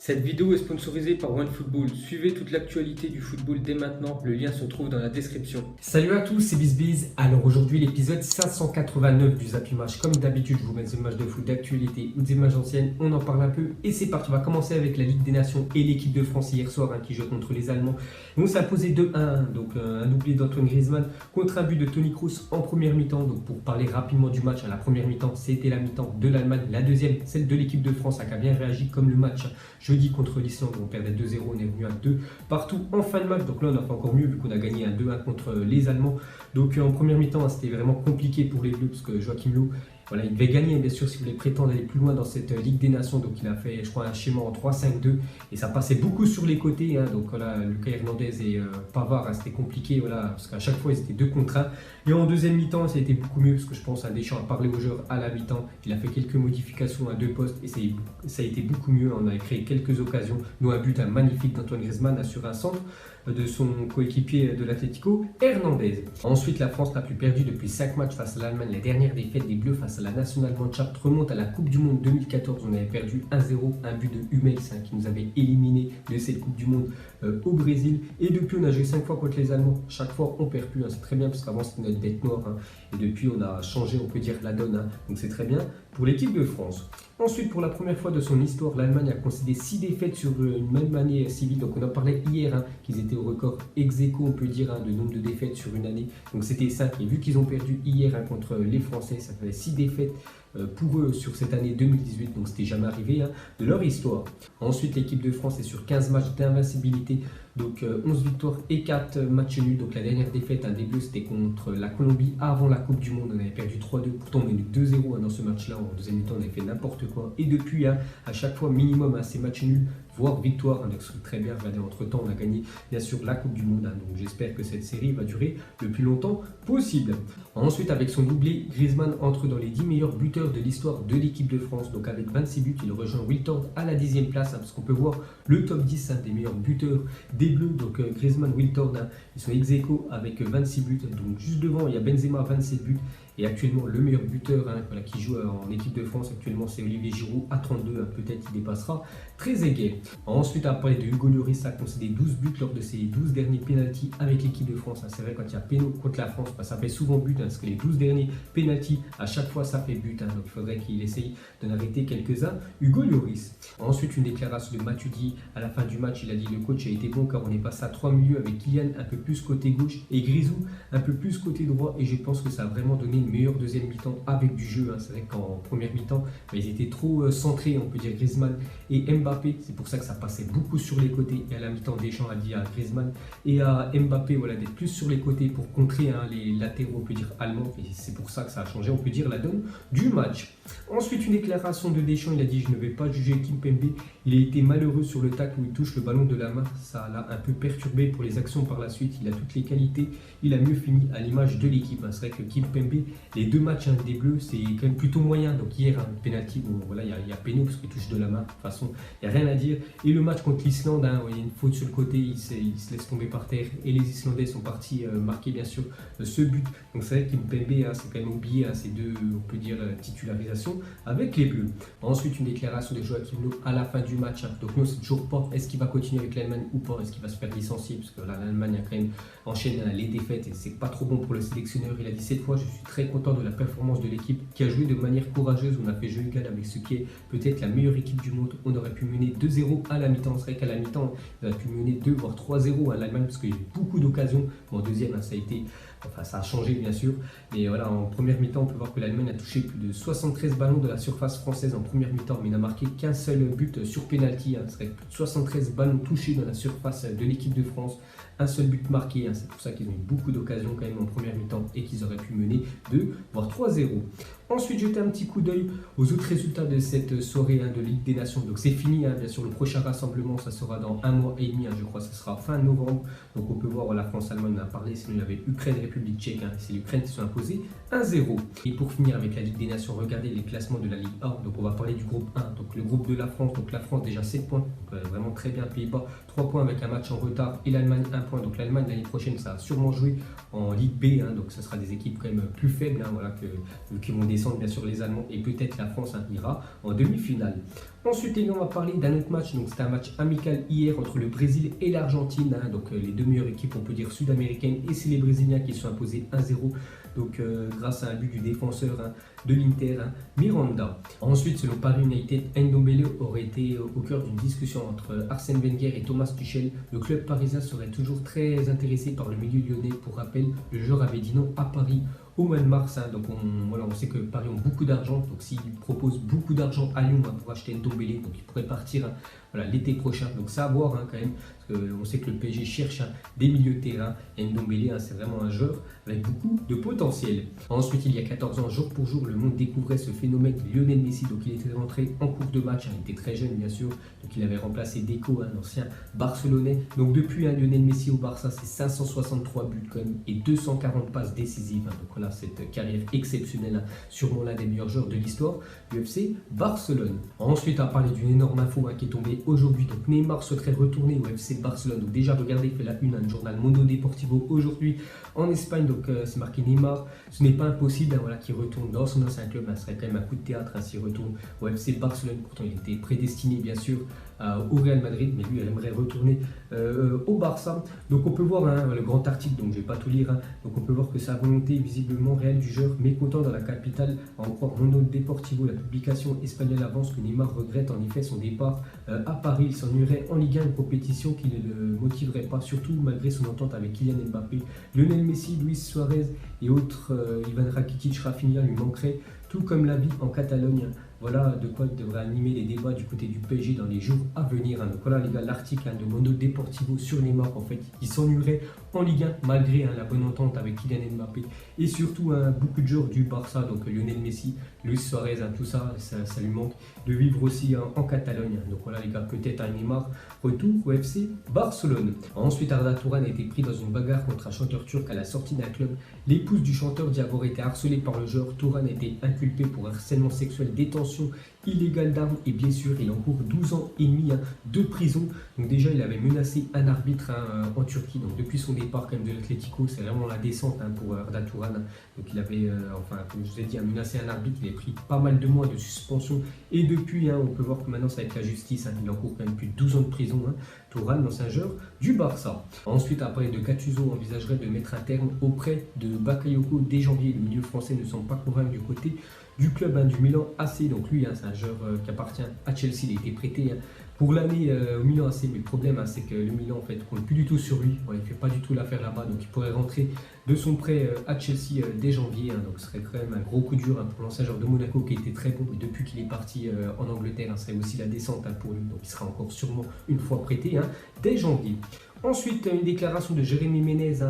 Cette vidéo est sponsorisée par OneFootball. Suivez toute l'actualité du football dès maintenant, le lien se trouve dans la description. Salut à tous, c'est BizBiz. Alors aujourd'hui l'épisode 589 du Zappy Match. Comme d'habitude, je vous mets des matchs de foot d'actualité ou des matchs anciennes, on en parle un peu et c'est parti. On va commencer avec la Ligue des Nations et l'équipe de France hier soir qui joue contre les Allemands. Donc ça a posé 2-1, donc un doublé d'Antoine Griezmann contre un but de Toni Kroos en première mi-temps. Donc pour parler rapidement du match, à la première mi-temps, c'était la mi-temps de l'Allemagne. La deuxième, celle de l'équipe de France qui a bien réagi comme le match jeudi contre l'Islande, on perdait 2-0, on est venu à 2 partout en fin de match. Donc là, on a fait encore mieux vu qu'on a gagné un 2-1 contre les Allemands. Donc en première mi-temps, c'était vraiment compliqué pour les Bleus parce que Joachim Löw, voilà, il devait gagner bien sûr s'il voulait prétendre aller plus loin dans cette Ligue des Nations. Donc il a fait, je crois, un schéma en 3-5-2 et ça passait beaucoup sur les côtés. Donc voilà, Lucas Hernandez et Pavard, c'était compliqué parce qu'à chaque fois, ils étaient 2 contre 1. Et en deuxième mi-temps, ça a été beaucoup mieux parce que je pense que Deschamps a parlé aux joueurs à la mi-temps. Il a fait quelques modifications à 2 postes et ça a été beaucoup mieux. On a créé quelques occasions, nous un but magnifique d'Antoine Griezmann sur un centre de son coéquipier de l'Atlético, Hernandez. Ensuite, la France n'a plus perdu depuis 5 matchs face à l'Allemagne. La dernière défaite des Bleus face à la National Mannschaft remonte à la Coupe du Monde 2014. On avait perdu 1-0, un but de Hummels qui nous avait éliminé de cette Coupe du Monde au Brésil. Et depuis, on a joué 5 fois contre les Allemands. Chaque fois, on perd plus. C'est très bien parce qu'avant, c'était notre bête noire. Et depuis, on a changé, on peut dire, la donne. Donc c'est très bien pour l'équipe de France. Ensuite, pour la première fois de son histoire, l'Allemagne a concédé 6 défaites sur une même année civile. Donc on en parlait hier, qu'ils étaient au record ex-aequo, on peut dire, de nombre de défaites sur une année. Donc c'était 5. Et vu qu'ils ont perdu hier contre les Français, ça fait 6 défaites pour eux sur cette année 2018. Donc c'était jamais arrivé de leur histoire. Ensuite, l'équipe de France est sur 15 matchs d'invincibilité. Donc 11 victoires et 4 matchs nuls. Donc la dernière défaite des Bleus, c'était contre la Colombie avant la Coupe du Monde. On avait perdu 3-2. Pourtant on menait 2-0 dans ce match-là. En deuxième mi-temps, on avait fait n'importe quoi. Et depuis, à chaque fois minimum ces matchs nuls, voire victoire. Donc c'est très bien. Regardez, entre-temps, on a gagné bien sûr la Coupe du Monde. Donc j'espère que cette série va durer le plus longtemps possible. Ensuite, avec son doublé, Griezmann entre dans les 10 meilleurs buteurs de l'histoire de l'équipe de France. Donc avec 26 buts, il rejoint Wiltord à la 10e place. Parce qu'on peut voir le top 10 des meilleurs buteurs des Bleus. Donc Griezmann, Wiltord, ils sont ex-aequo avec 26 buts. Donc juste devant, il y a Benzema, 27 buts. Et actuellement, le meilleur buteur qui joue en équipe de France, actuellement, c'est Olivier Giroud à 32. Peut-être qu'il dépassera très égal. Ensuite, à parler de Hugo Lloris, a concédé 12 buts lors de ses 12 derniers pénaltys avec l'équipe de France. C'est vrai, quand il y a péno contre la France, ça fait souvent but. Parce que les 12 derniers pénaltys, à chaque fois, ça fait but. Donc il faudrait qu'il essaye d'en arrêter quelques-uns. Hugo Lloris. Ensuite, une déclaration de Matuidi à la fin du match. Il a dit: le coach a été bon car on est passé à 3 milieux avec Kylian un peu plus côté gauche et Grisou un peu plus côté droit. Et je pense que ça a vraiment donné une meilleure deuxième mi-temps avec du jeu. C'est vrai qu'en première mi-temps, ils étaient trop centrés, on peut dire, Griezmann et Mbappé. C'est pour ça que ça passait beaucoup sur les côtés. Et à la mi-temps, Deschamps a dit à Griezmann et à Mbappé d'être plus sur les côtés pour contrer les latéraux, on peut dire, allemands. Et c'est pour ça que ça a changé, on peut dire, la donne du match. Ensuite, une déclaration de Deschamps. Il a dit: je ne vais pas juger Kimpembe. Il a été malheureux sur le tacle où il touche le ballon de la main. Ça l'a un peu perturbé pour les actions par la suite. Il a toutes les qualités. Il a mieux fini à l'image de l'équipe. C'est vrai que Kimpembe, les 2 matchs des Bleus, c'est quand même plutôt moyen. Donc hier, penalty, il y a péno parce qu'il touche de la main. De toute façon, il n'y a rien à dire. Et le match contre l'Islande, il y a une faute sur le côté, il se laisse tomber par terre. Et les Islandais sont partis marquer bien sûr ce but. Donc c'est vrai qu'Kimpembe, c'est quand même oublié ces 2, on peut dire, titularisations avec les Bleus. Ensuite, une déclaration de Joachim Löw à la fin du match. Donc nous, c'est toujours pas est-ce qu'il va continuer avec l'Allemagne ou pas, est-ce qu'il va se faire licencier, parce que là, l'Allemagne a quand même enchaîné les défaites et c'est pas trop bon pour le sélectionneur. Il a dit: cette fois, je suis très content de la performance de l'équipe qui a joué de manière courageuse. On a fait jeu égal avec ce qui est peut-être la meilleure équipe du monde. On aurait pu mener 2-0 à la mi-temps. C'est vrai qu'à la mi-temps, on aurait pu mener 2 voire 3-0 à l'Allemagne parce qu'il y a eu beaucoup d'occasions. En deuxième, ça a changé bien sûr. Mais voilà, en première mi-temps, on peut voir que l'Allemagne a touché plus de 73 ballons de la surface française en première mi-temps, mais n'a marqué qu'un seul but sur penalty. C'est vrai que plus de 73 ballons touchés dans la surface de l'équipe de France. Un seul but marqué, c'est pour ça qu'ils ont eu beaucoup d'occasions quand même en première mi-temps et qu'ils auraient pu mener 2 voire 3-0. Ensuite, jeter un petit coup d'œil aux autres résultats de cette soirée de Ligue des Nations. Donc c'est fini, bien sûr, le prochain rassemblement, ça sera dans 1 mois et demi, je crois, ça sera fin novembre. Donc on peut voir la France-Allemagne, on a parlé, sinon il y avait Ukraine-République tchèque, c'est l'Ukraine qui sont imposés 1-0. Et pour finir avec la Ligue des Nations, regardez les classements de la Ligue 1. Donc on va parler du groupe 1, donc le groupe de la France. Donc la France déjà 7 points, donc vraiment très bien. Pays-Bas 3 points avec un match en retard et l'Allemagne 1 point. Donc l'Allemagne l'année prochaine, ça va sûrement jouer en Ligue B, donc ce sera des équipes quand même plus faibles, qui vont descendre bien sûr les Allemands et peut-être la France ira en demi-finale. Ensuite, on va parler d'un autre match. Donc, c'était un match amical hier entre le Brésil et l'Argentine. Donc, les deux meilleures équipes, on peut dire, sud-américaines. Et c'est les Brésiliens qui sont imposés 1-0. Donc, grâce à un but du défenseur de l'Inter, Miranda. Ensuite, selon Paris United, Ndombele aurait été au cœur d'une discussion entre Arsène Wenger et Thomas Tuchel. Le club parisien serait toujours très intéressé par le milieu lyonnais. Pour rappel, le joueur avait dit non à Paris au mois de mars. Donc on sait que Paris ont beaucoup d'argent. Donc s'ils proposent beaucoup d'argent à Lyon pour acheter Ndombele, donc il pourrait partir l'été prochain. Donc ça à voir quand même. Parce qu'on sait que le PSG cherche des milieux de terrain. Et Ndombele, c'est vraiment un joueur avec beaucoup de potentiel. Ensuite, il y a 14 ans, jour pour jour, le monde découvrait ce phénomène Lionel Messi. Donc il était rentré en cours de match. Il était très jeune bien sûr. Donc il avait remplacé Deco, l'ancien Barcelonais. Donc depuis Lionel Messi au Barça, c'est 563 buts quand même et 240 passes décisives. Donc voilà, cette carrière exceptionnelle, sûrement l'un des meilleurs joueurs de l'histoire du FC Barcelone. Ensuite, à parler d'une énorme info qui est tombée aujourd'hui. Donc Neymar souhaiterait retourner au FC Barcelone. Donc déjà, regardez, il fait la une, du journal Mundo Deportivo aujourd'hui en Espagne. Donc c'est marqué Neymar. Ce n'est pas impossible qu'il retourne dans son ancien club. Ce serait quand même un coup de théâtre s'il retourne au FC Barcelone. Pourtant, il était prédestiné bien sûr au Real Madrid, mais lui, elle aimerait retourner au Barça. Donc on peut voir le grand article, donc je ne vais pas tout lire. Donc on peut voir que sa volonté visiblement réelle du joueur, mécontent dans la capitale, à en croire Mundo Deportivo. La publication espagnole avance que Neymar regrette en effet son départ à Paris. Il s'ennuierait en Ligue 1, une compétition qui ne le motiverait pas, surtout malgré son entente avec Kylian Mbappé. Lionel Messi, Luis Suarez et autres, Ivan Rakitic, Rafinha lui manqueraient, tout comme la vie en Catalogne. Voilà de quoi devrait animer les débats du côté du PSG dans les jours à venir. Donc voilà les gars, l'article de Mundo Deportivo sur Neymar, en fait, il s'ennuierait en Ligue 1 malgré la bonne entente avec Kylian Mbappé et surtout beaucoup de joueurs du Barça, donc Lionel Messi, Luis Suarez, tout ça, ça lui manque de vivre aussi en Catalogne. Donc voilà les gars, peut-être un Neymar retour au FC Barcelone. Ensuite, Arda Turan a été pris dans une bagarre contre un chanteur turc à la sortie d'un club. L'épouse du chanteur dit avoir été harcelée par le joueur. Turan a été inculpé pour harcèlement sexuel, détention illégale d'armes et blessures. Il encourt 12 ans et demi de prison. Donc déjà, il avait menacé un arbitre en Turquie. Donc depuis son départ quand même de l'Atlético, c'est vraiment la descente pour Arda Turan. Donc il avait, comme je vous ai dit, menacé un arbitre. Il a pris pas mal de mois de suspension. Et depuis, on peut voir que maintenant, ça va être la justice. Il encourt quand même plus de 12 ans de prison. Turan, l'ancien joueur du Barça. Ensuite, après de Gattuso envisagerait de mettre un terme au prêt de Bakayoko dès janvier. Le milieu français ne semble pas convaincu du côté du club du Milan AC. Donc lui, c'est un joueur qui appartient à Chelsea. Il a été prêté pour l'année au Milan AC. Mais le problème, c'est que le Milan en fait compte plus du tout sur lui. Il ne fait pas du tout l'affaire là-bas. Donc il pourrait rentrer de son prêt à Chelsea dès janvier. Donc ce serait quand même un gros coup dur pour l'ancien joueur de Monaco qui était très bon. Mais depuis qu'il est parti en Angleterre, ce serait aussi la descente pour lui. Donc il sera encore sûrement une fois prêté dès janvier. Ensuite, une déclaration de Jérémy Ménez,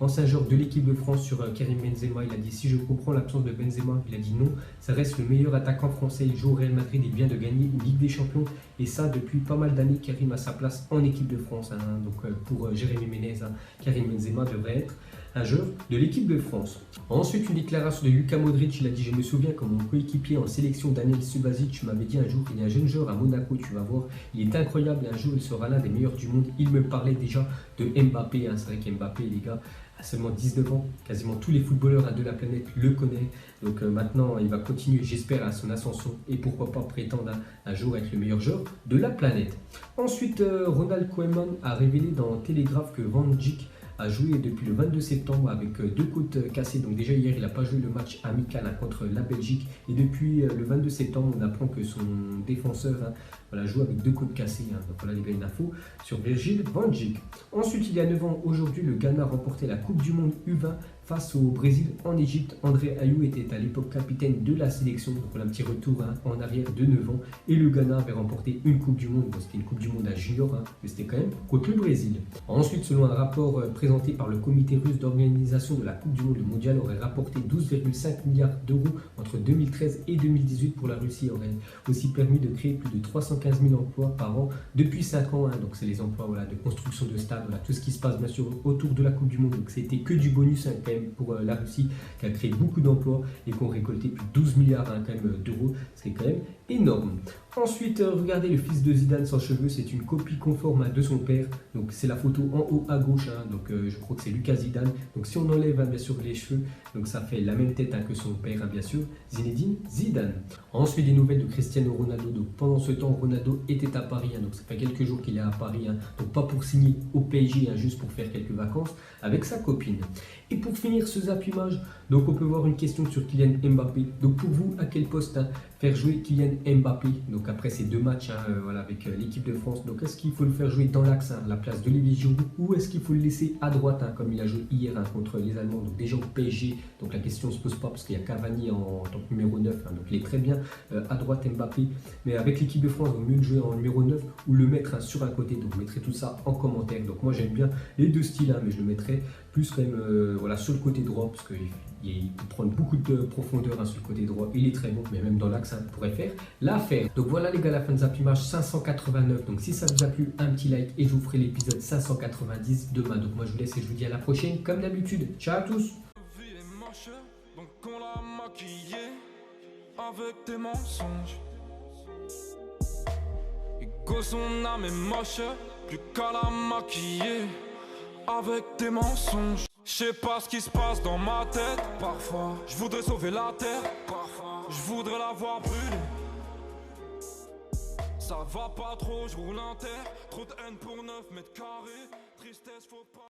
ancien joueur de l'équipe de France, sur Karim Benzema. Il a dit: si je comprends l'absence de Benzema, il a dit non, ça reste le meilleur attaquant français. Il joue au Real Madrid, il vient de gagner une Ligue des Champions. Et ça, depuis pas mal d'années, Karim a sa place en équipe de France. Donc pour Jérémy Ménez, Karim Benzema devrait être un joueur de l'équipe de France. Ensuite, une déclaration de Luka Modric. Il a dit: je me souviens quand mon coéquipier en sélection, Daniel Subasic, m'avait dit un jour: il y a un jeune joueur à Monaco, tu vas voir, il est incroyable, un jour il sera l'un des meilleurs du monde. Il me parlait déjà de Mbappé. C'est vrai qu'Mbappé, les gars, a seulement 19 ans. Quasiment tous les footballeurs de la planète le connaissent. Donc maintenant, il va continuer, j'espère, à son ascension et pourquoi pas prétendre un jour être le meilleur joueur de la planète. Ensuite, Ronald Koeman a révélé dans Telegraph que Van Dijk a joué depuis le 22 septembre avec 2 côtes cassées. Donc déjà hier, il n'a pas joué le match amical contre la Belgique. Et depuis le 22 septembre, on apprend que son défenseur joue avec 2 côtes cassées. Donc voilà les gars, une info sur Virgil van Dijk. Ensuite, il y a 9 ans aujourd'hui, le Ghana a remporté la Coupe du Monde U20 face au Brésil en Égypte. André Ayew était à l'époque capitaine de la sélection. Donc voilà un petit retour en arrière de 9 ans. Et le Ghana avait remporté une Coupe du Monde. Bon, c'était une Coupe du Monde à junior, mais c'était quand même contre le Brésil. Ensuite, selon un rapport présenté par le comité russe d'organisation de la Coupe du Monde, le mondial aurait rapporté 12,5 milliards d'euros entre 2013 et 2018 pour la Russie. Aurait aussi permis de créer plus de 315 000 emplois par an depuis 5 ans. Donc c'est les emplois de construction de stades, tout ce qui se passe bien sûr autour de la Coupe du Monde. Donc c'était que du bonus quand même pour la Russie, qui a créé beaucoup d'emplois et qui ont récolté plus de 12 milliards quand même d'euros. C'est quand même énorme. Ensuite, regardez le fils de Zidane sans cheveux, c'est une copie conforme de son père. Donc c'est la photo en haut à gauche, hein. Donc je crois que c'est Lucas Zidane. Donc si on enlève bien sûr les cheveux, donc ça fait la même tête que son père, bien sûr, Zinedine Zidane. Ensuite, des nouvelles de Cristiano Ronaldo. Donc pendant ce temps, Ronaldo était à Paris, hein. Donc ça fait quelques jours qu'il est à Paris, hein. Donc pas pour signer au PSG, hein, juste pour faire quelques vacances avec sa copine. Et pour finir ce zap image, donc on peut voir une question sur Kylian Mbappé. Donc pour vous, à quel poste faire jouer Kylian Mbappé? Donc après ces 2 matchs, voilà, avec l'équipe de France, donc est-ce qu'il faut le faire jouer dans l'axe, à la place d'Olivier Giroud, ou est-ce qu'il faut le laisser à droite, comme il a joué hier contre les Allemands, donc déjà au PSG. Donc la question ne se pose pas parce qu'il y a Cavani en tant que numéro 9, donc il est très bien à droite Mbappé. Mais avec l'équipe de France, il vaut mieux le jouer en numéro 9 ou le mettre sur un côté. Donc vous mettrez tout ça en commentaire. Donc moi j'aime bien les 2 styles, mais je le mettrai plus quand même voilà, sur le côté droit parce qu'il peut prendre beaucoup de profondeur sur le côté droit. Il est très bon, mais même dans l'axe, il pourrait faire l'affaire. Donc voilà les gars, la fin de Zap Image 589. Donc si ça vous a plu, un petit like et je vous ferai l'épisode 590 demain. Donc moi je vous laisse et je vous dis à la prochaine comme d'habitude. Ciao à tous. Donc on l'a maquillé avec des mensonges. Et que son âme est moche, plus qu'à la maquiller avec des mensonges. Je sais pas ce qui se passe dans ma tête. Parfois, je voudrais sauver la terre. Parfois, je voudrais la voir brûler. Ça va pas trop, je roule un terre. Trop de haine pour 9 mètres carrés. Tristesse, faut pas.